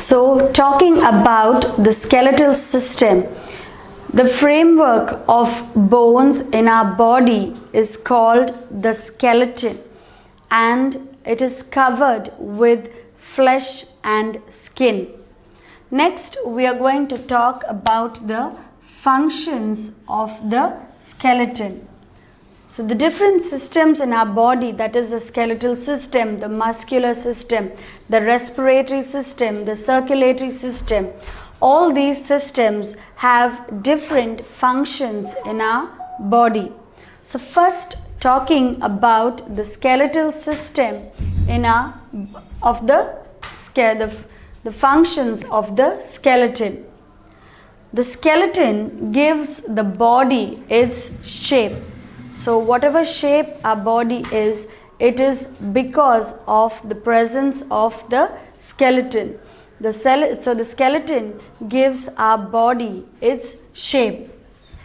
So, talking about the skeletal system, the framework of bones in our body is called the skeleton, and it is covered with flesh and skin. Next, we are going to talk about the functions of the skeleton. So the different systems in our body, that is the skeletal system, the muscular system, the respiratory system, the circulatory system, all these systems have different functions in our body. So first, talking about the skeletal system in our the functions of the skeleton. The skeleton gives the body its shape. So whatever shape our body is, it is because of the presence of the skeleton. So the skeleton gives our body its shape.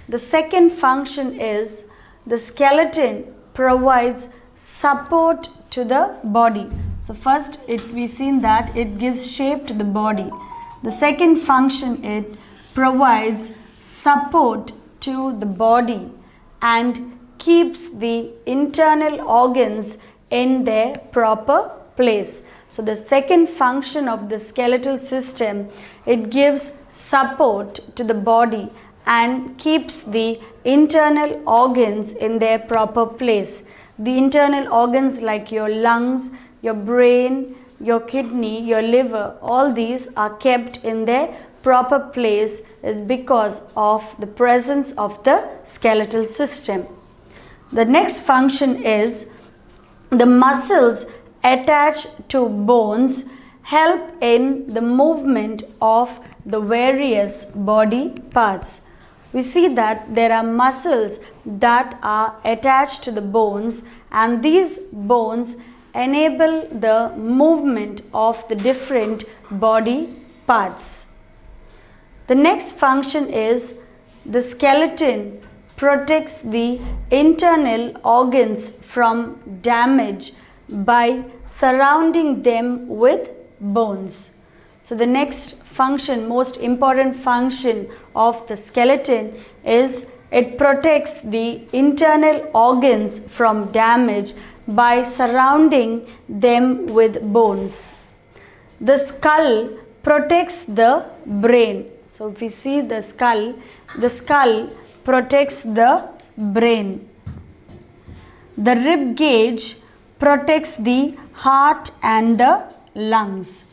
The second function is the skeleton provides support to the body. So first we've seen that it gives shape to the body. The second function, it provides support to the body and keeps the internal organs in their proper place. So the second function of the skeletal system, it gives support to the body and keeps the internal organs in their proper place. The internal organs like your lungs, your brain, your kidney, your liver, all these are kept in their proper place is because of the presence of the skeletal system. The next function is the muscles attached to bones help in the movement of the various body parts. We see that there are muscles that are attached to the bones, and these bones enable the movement of the different body parts. The next function is the skeleton protects the internal organs from damage by surrounding them with bones. So the next function, most important function of the skeleton is it protects the internal organs from damage by surrounding them with bones. The skull protects the brain. So if we see the skull protects the brain. The rib cage protects the heart and the lungs.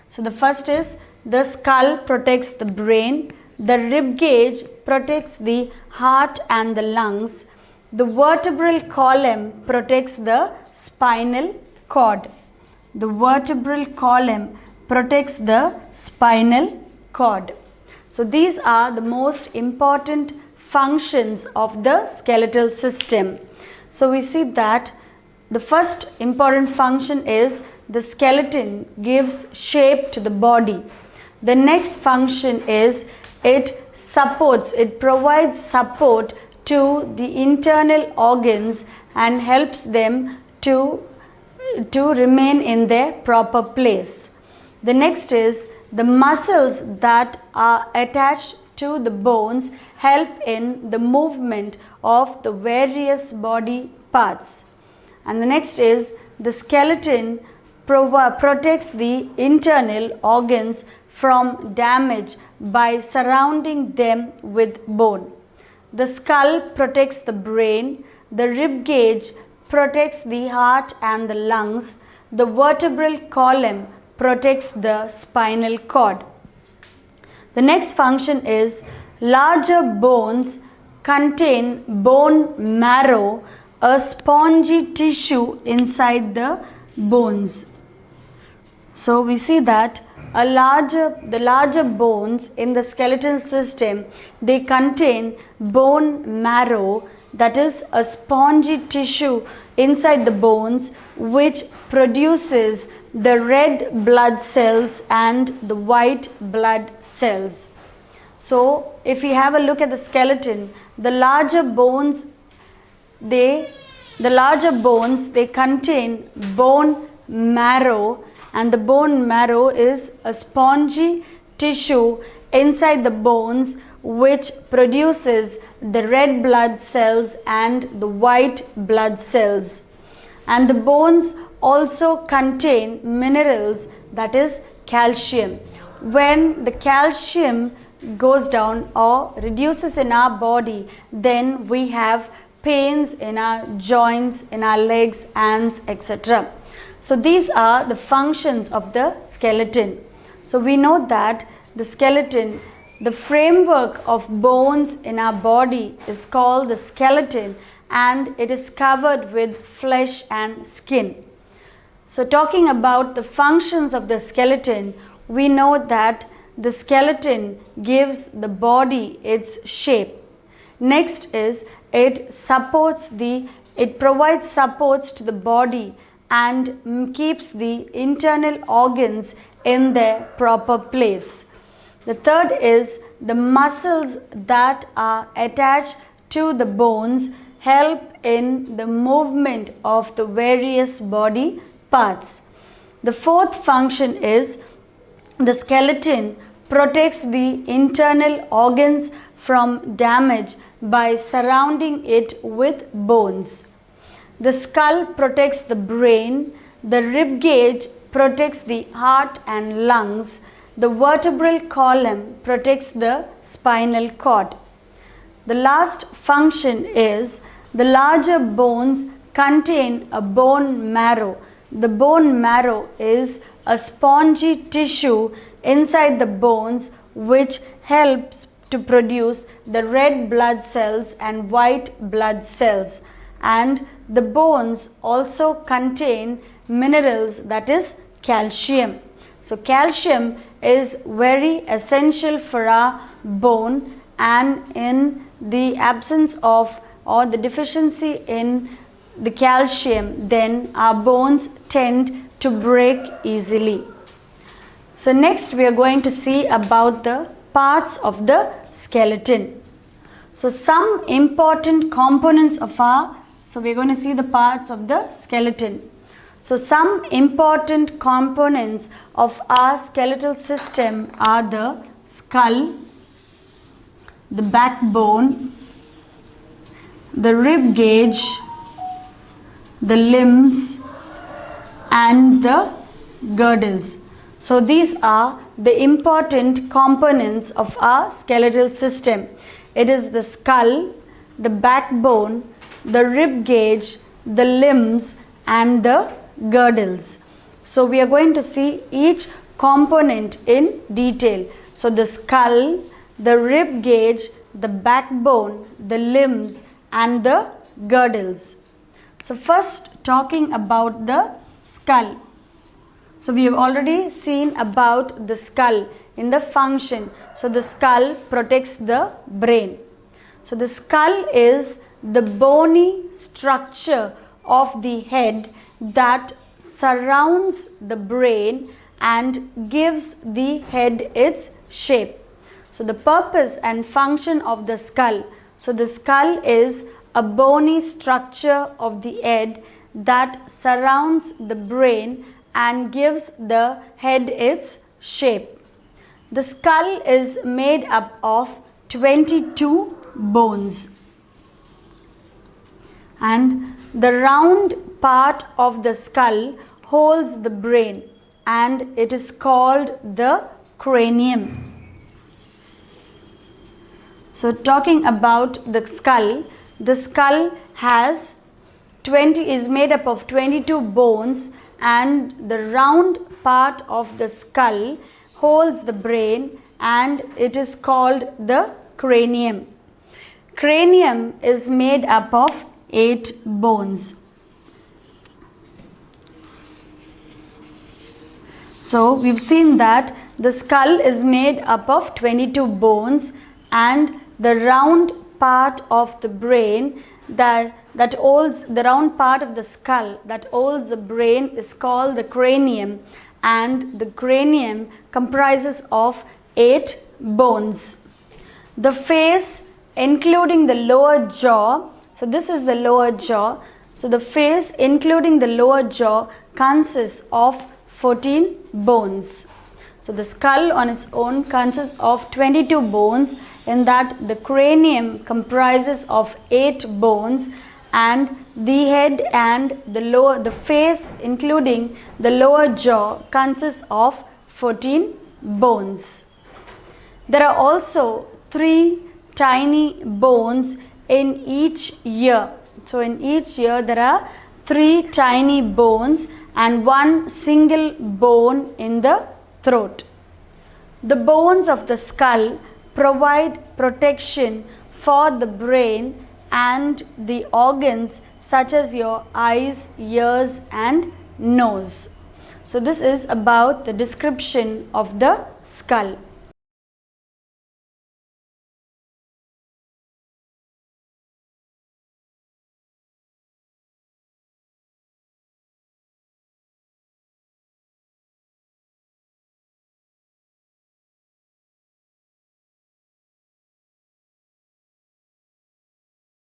So the first is the skull protects the brain, the rib cage protects the heart and the lungs, the vertebral column protects the spinal cord. The vertebral column protects the spinal cord. So these are the most important functions of the skeletal system. So we see that the first important function is the skeleton gives shape to the body. The next function is it provides support to the internal organs and helps them to remain in their proper place. The next is the muscles that are attached to the bones help in the movement of the various body parts. And the next is the skeleton protects the internal organs from damage by surrounding them with bone. The skull protects the brain, the rib cage protects the heart and the lungs, the vertebral column protects the spinal cord. The next function is larger bones contain bone marrow, a spongy tissue inside the bones. So we see that the larger bones in the skeletal system, they contain bone marrow, that is a spongy tissue inside the bones which produces the red blood cells and the white blood cells. So if we have a look at the skeleton, the larger bones they contain bone marrow, and the bone marrow is a spongy tissue inside the bones which produces the red blood cells and the white blood cells. And the bones also contain minerals, that is calcium. When the calcium goes down or reduces in our body, then we have pains in our joints, in our legs, hands, etc. So these are the functions of the skeleton. So we know that the skeleton, the framework of bones in our body is called the skeleton, and it is covered with flesh and skin. So talking about the functions of the skeleton, we know that the skeleton gives the body its shape. Next is it provides supports to the body and keeps the internal organs in their proper place. The third is the muscles that are attached to the bones help in the movement of the various body parts. The fourth function is the skeleton protects the internal organs from damage by surrounding it with bones. The skull protects the brain, the rib cage protects the heart and lungs, the vertebral column protects the spinal cord. The last function is the larger bones contain a bone marrow. The bone marrow is a spongy tissue inside the bones which helps to produce the red blood cells and white blood cells. And the bones also contain minerals, that is calcium. So calcium is very essential for our bone, and in the absence of or the deficiency in the calcium, then our bones tend to break easily. So next we are going to see about the parts of the skeleton. So some important components of we are going to see the parts of the skeleton. So some important components of our skeletal system are the skull, the backbone, the rib cage, the limbs, and the girdles. So these are the important components of our skeletal system. It is the skull, the backbone, the rib cage, the limbs, and the girdles. So we are going to see each component in detail. So the skull, the rib cage, the backbone, the limbs, and the girdles. So first talking about the skull. So we have already seen about the skull in the function. So the skull protects the brain. So the skull is the bony structure of the head that surrounds the brain and gives the head its shape. So the purpose and function of the skull. So the skull is a bony structure of the head that surrounds the brain and gives the head its shape. The skull is made up of 22 bones, and the round part of the skull holds the brain, and it is called the cranium. So talking about the skull is made up of 22 bones, and the round part of the skull holds the brain, and it is called the cranium. Cranium is made up of 8 bones. So we've seen that the skull is made up of 22 bones, and the round part of the brain that holds the round part of the skull that holds the brain is called the cranium, and the cranium comprises of 8 bones. The face, including the lower jaw, so this is the lower jaw. So the face including the lower jaw consists of 14 bones. So the skull on its own consists of 22 bones, in that the cranium comprises of 8 bones, and the head and the face, including the lower jaw, consists of 14 bones. There are also 3 tiny bones in each ear. So in each ear there are 3 tiny bones and 1 single bone in the throat. The bones of the skull provide protection for the brain and the organs such as your eyes, ears and nose. So this is about the description of the skull.